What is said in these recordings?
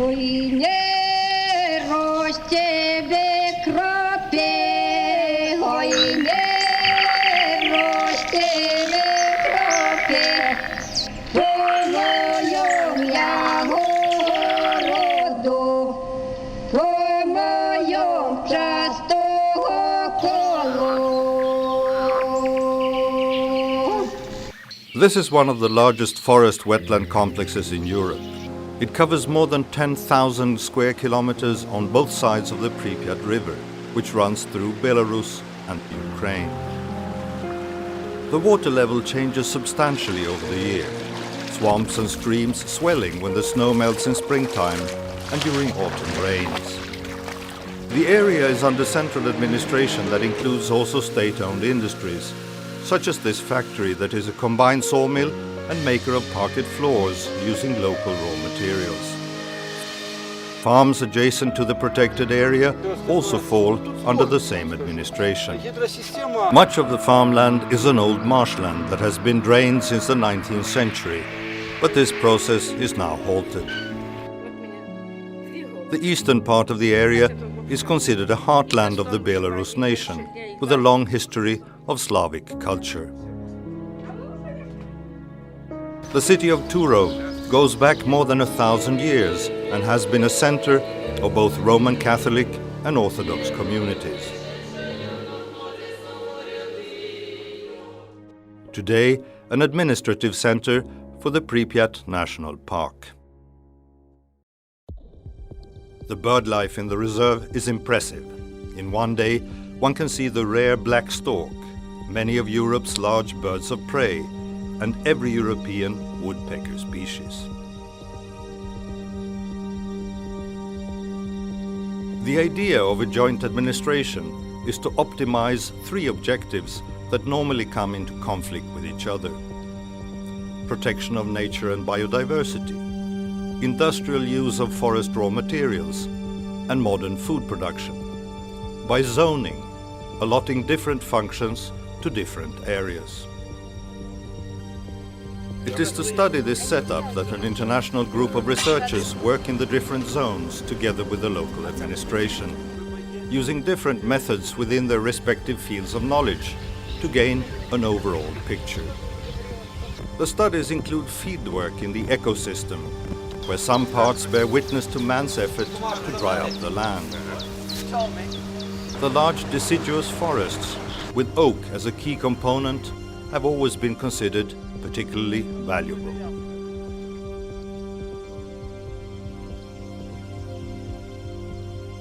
Ой, не росте кропе, ой, не росте кропе, по моем я городу, по моем частого колу. This is one of the largest forest wetland complexes in Europe. It covers more than 10,000 square kilometers on both sides of the Pripyat River, which runs through Belarus and Ukraine. The water level changes substantially over the year. Swamps and streams swelling when the snow melts in springtime and during autumn rains. The area is under central administration that includes also state-owned industries, such as this factory that is a combined sawmill and maker of parquet floors using local raw materials. Farms adjacent to the protected area also fall under the same administration. Much of the farmland is an old marshland that has been drained since the 19th century, but this process is now halted. The eastern part of the area is considered a heartland of the Belarus nation, with a long history of Slavic culture. The city of Turów goes back more than 1,000 years and has been a center of both Roman Catholic and Orthodox communities. Today, an administrative center for the Pripyat National Park. The bird life in the reserve is impressive. In one day, one can see the rare black stork, many of Europe's large birds of prey, and every European woodpecker species. The idea of a joint administration is to optimize three objectives that normally come into conflict with each other: protection of nature and biodiversity, industrial use of forest raw materials, and modern food production, by zoning, allotting different functions to different areas. It is to study this setup that an international group of researchers work in the different zones together with the local administration, using different methods within their respective fields of knowledge to gain an overall picture. The studies include fieldwork in the ecosystem, where some parts bear witness to man's effort to dry up the land. The large deciduous forests, with oak as a key component, have always been considered particularly valuable.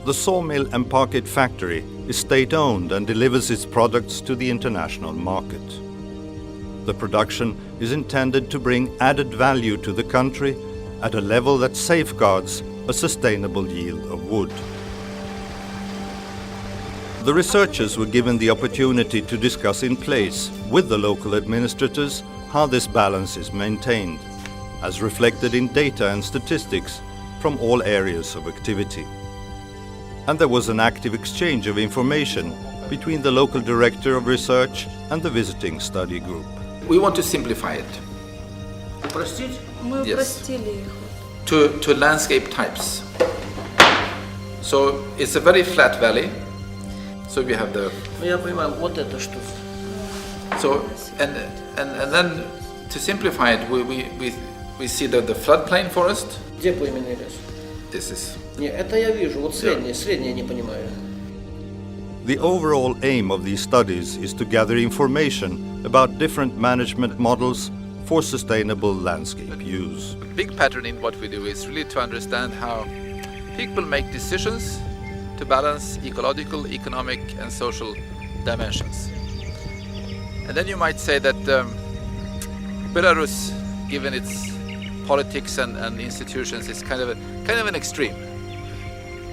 The sawmill and parquet factory is state-owned and delivers its products to the international market. The production is intended to bring added value to the country at a level that safeguards a sustainable yield of wood. The researchers were given the opportunity to discuss in place with the local administrators how this balance is maintained, as reflected in data and statistics from all areas of activity. And there was an active exchange of information between the local director of research and the visiting study group. We want to simplify it. Мы Yes. упростили их. To landscape types. So it's a very flat valley. So we have the Ну, я понимаю, вот это что. so and then to simplify it, we see the floodplain forest. Где пойменный лес? This is Не, это я вижу, вот среднее не понимаю. The overall aim of these studies is to gather information about different management models for sustainable landscape use. a big pattern in what we do is really to understand how people make decisions to balance ecological, economic, and social dimensions. And then you might say that Belarus, given its politics and institutions, is kind of an extreme,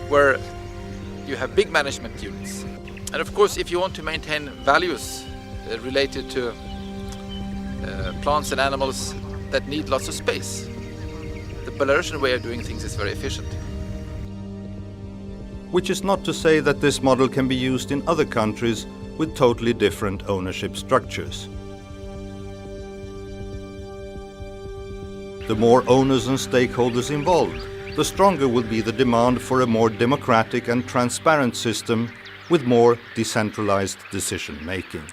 where you have big management units. And of course, if you want to maintain values related to plants and animals that need lots of space, the Belarusian way of doing things is very efficient. Which is not to say that this model can be used in other countries with totally different ownership structures. The more owners and stakeholders involved, the stronger will be the demand for a more democratic and transparent system with more decentralized decision-making.